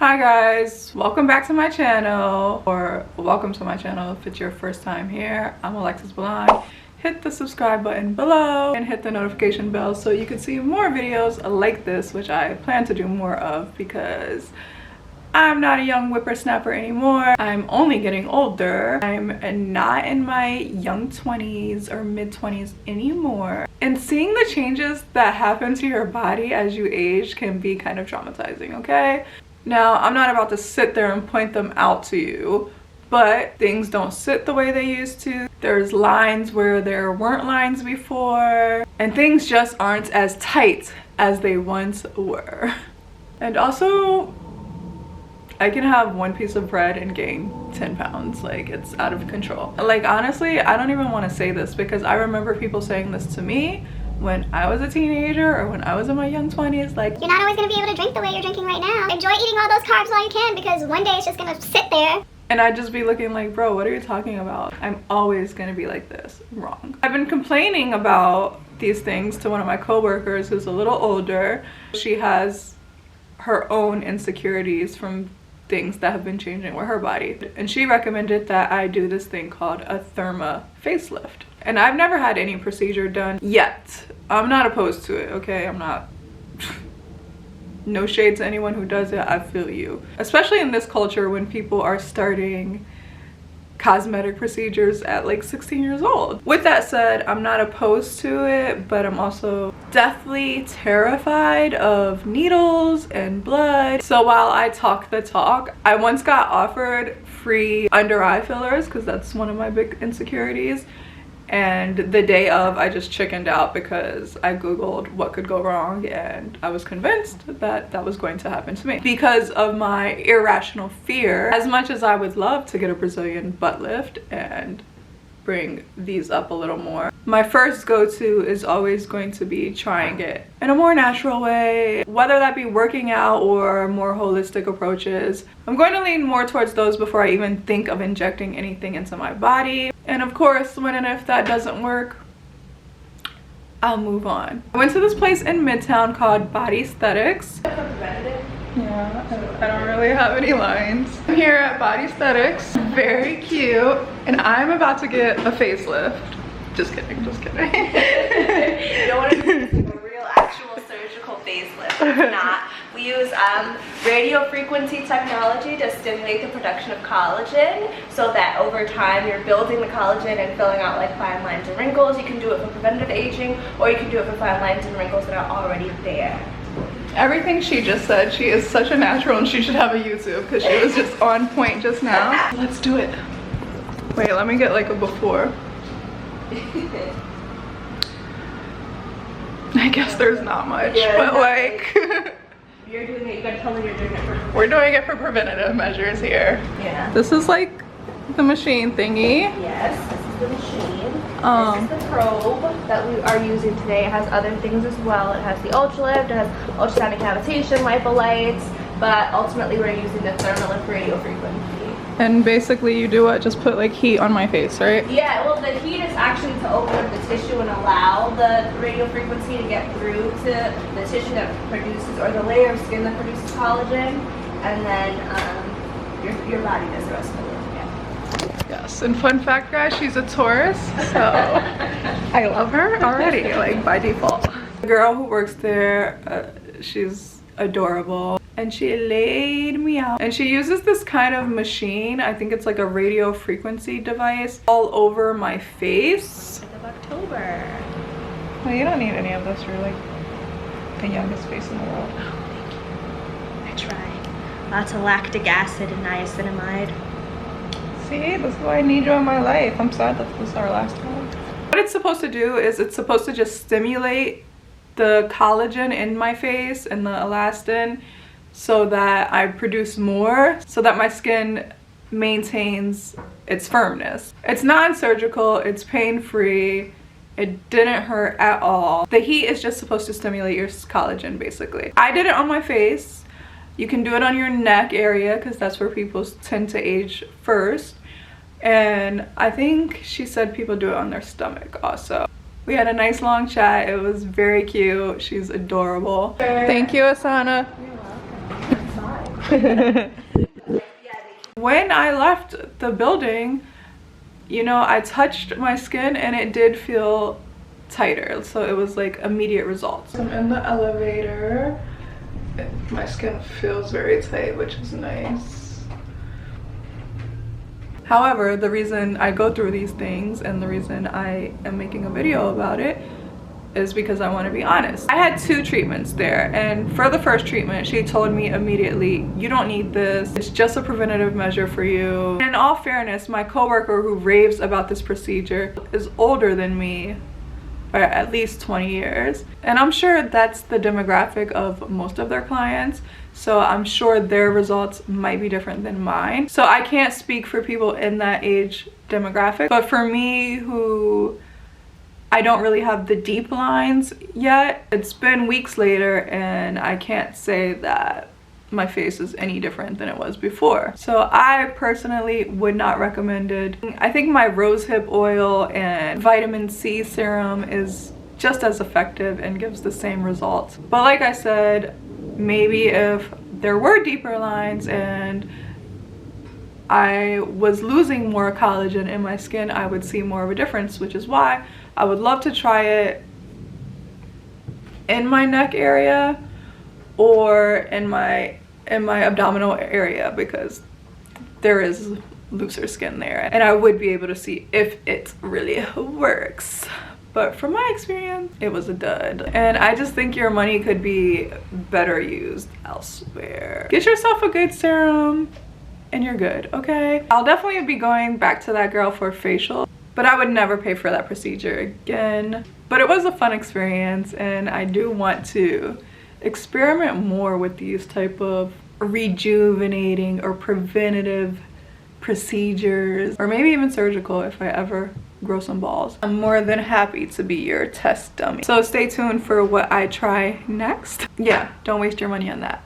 Hi guys, welcome back to my channel, or welcome to my channel if it's your first time here. I'm Alexis Belon. Hit the subscribe button below and hit the notification bell so you can see more videos like this, which I plan to do more of because I'm not a young whippersnapper anymore. I'm only getting older. I'm not in my young 20s or mid 20s anymore. And seeing the changes that happen to your body as you age can be kind of traumatizing, okay? Now, I'm not about to sit there and point them out to you, but things don't sit the way they used to. There's lines where there weren't lines before, and things just aren't as tight as they once were. And also, I can have one piece of bread and gain 10 pounds. Like, it's out of control. Like, honestly, I don't even want to say this because I remember people saying this to me when I was a teenager or when I was in my young 20s. Like, you're not always going to be able to drink the way you're drinking right now. Enjoy eating all those carbs while you can, because one day it's just going to sit there. And I'd just be looking like, bro, what are you talking about? I'm always going to be like this. Wrong. I've been complaining about these things to one of my coworkers who's a little older. She has her own insecurities from things that have been changing with her body. And she recommended that I do this thing called a Therma facelift. And I've never had any procedure done yet. I'm not opposed to it, okay? I'm not. No shade to anyone who does it, I feel you. Especially in this culture when people are starting cosmetic procedures at like 16 years old. With that said, I'm not opposed to it, but I'm also deathly terrified of needles and blood. So while I talk the talk, I once got offered free under eye fillers because that's one of my big insecurities. And the day of, I just chickened out because I googled what could go wrong and I was convinced that that was going to happen to me because of my irrational fear. As much as I would love to get a Brazilian butt lift and bring these up a little more, my first go-to is always going to be trying it in a more natural way, whether that be working out or more holistic approaches. I'm going to lean more towards those before I even think of injecting anything into my body. And of course, when and if that doesn't work, I'll move on. I went to this place in Midtown called Body Aesthetics. Yeah, I don't really have any lines. I'm here at Body Aesthetics, very cute, and I'm about to get a facelift. Just kidding, just kidding. You don't want to do a real actual surgical facelift. It's not. We use radio frequency technology to stimulate the production of collagen so that over time you're building the collagen and filling out like fine lines and wrinkles. You can do it for preventative aging, or you can do it for fine lines and wrinkles that are already there. Everything she just said, she is such a natural and she should have a YouTube because she was just on point just now. Let's do it. Wait, let me get like a before. I guess there's not much, yeah, but like you're doing it, you gotta tell them you're doing it for we're doing it for preventative measures here. Yeah. This is like the machine thingy. Yes, this is the machine. This is the probe that we are using today. It has other things as well. It has the ultralift, it has ultrasonic cavitation, lipolites, but ultimately we're using the Thermalifts radio frequency. And basically you do what? Just put like heat on my face, right? Yeah, well the heat is actually to open up the tissue and allow the radio frequency to get through to the tissue that produces, or the layer of skin that produces collagen, and then your body does the rest of the work. Yeah. Yes, and fun fact guys, she's a Taurus, so I love her already, like by default. The girl who works there, she's adorable. And she laid me out. And she uses this kind of machine, I think it's like a radio frequency device, all over my face. End of October. Well, you don't need any of this. You're like the youngest face in the world. Oh, thank you. I try. Lots of lactic acid and niacinamide. See, this is why I need you in my life. I'm sad that this is our last one. What it's supposed to do is it's supposed to just stimulate the collagen in my face and the elastin so that I produce more, so that my skin maintains its firmness. It's non-surgical, it's pain-free, it didn't hurt at all. The heat is just supposed to stimulate your collagen, basically. I did it on my face. You can do it on your neck area because that's where people tend to age first. And I think she said people do it on their stomach also. We had a nice long chat. It was very cute. She's adorable. Thank you, Asana. You're welcome. When I left the building, you know, I touched my skin and it did feel tighter, so it was like immediate results. I'm in the elevator. My skin feels very tight, which is nice. However, the reason I go through these things and the reason I am making a video about it is because I want to be honest. I had 2 treatments there, and for the first treatment she told me immediately, you don't need this, it's just a preventative measure for you. And in all fairness, my coworker who raves about this procedure is older than me by at least 20 years, and I'm sure that's the demographic of most of their clients, so I'm sure their results might be different than mine. So I can't speak for people in that age demographic, but for me, who I don't really have the deep lines yet, it's been weeks later and I can't say that my face is any different than it was before. So I personally would not recommend it. I think my rosehip oil and vitamin C serum is just as effective and gives the same results. But like I said, maybe if there were deeper lines and I was losing more collagen in my skin, I would see more of a difference, which is why I would love to try it in my neck area or in my abdominal area, because there is looser skin there and I would be able to see if it really works. But from my experience, it was a dud. And I just think your money could be better used elsewhere. Get yourself a good serum and you're good, okay? I'll definitely be going back to that girl for a facial, but I would never pay for that procedure again. But it was a fun experience and I do want to experiment more with these type of rejuvenating or preventative procedures, or maybe even surgical if I ever grow some balls. I'm more than happy to be your test dummy. So stay tuned for what I try next. Yeah, don't waste your money on that.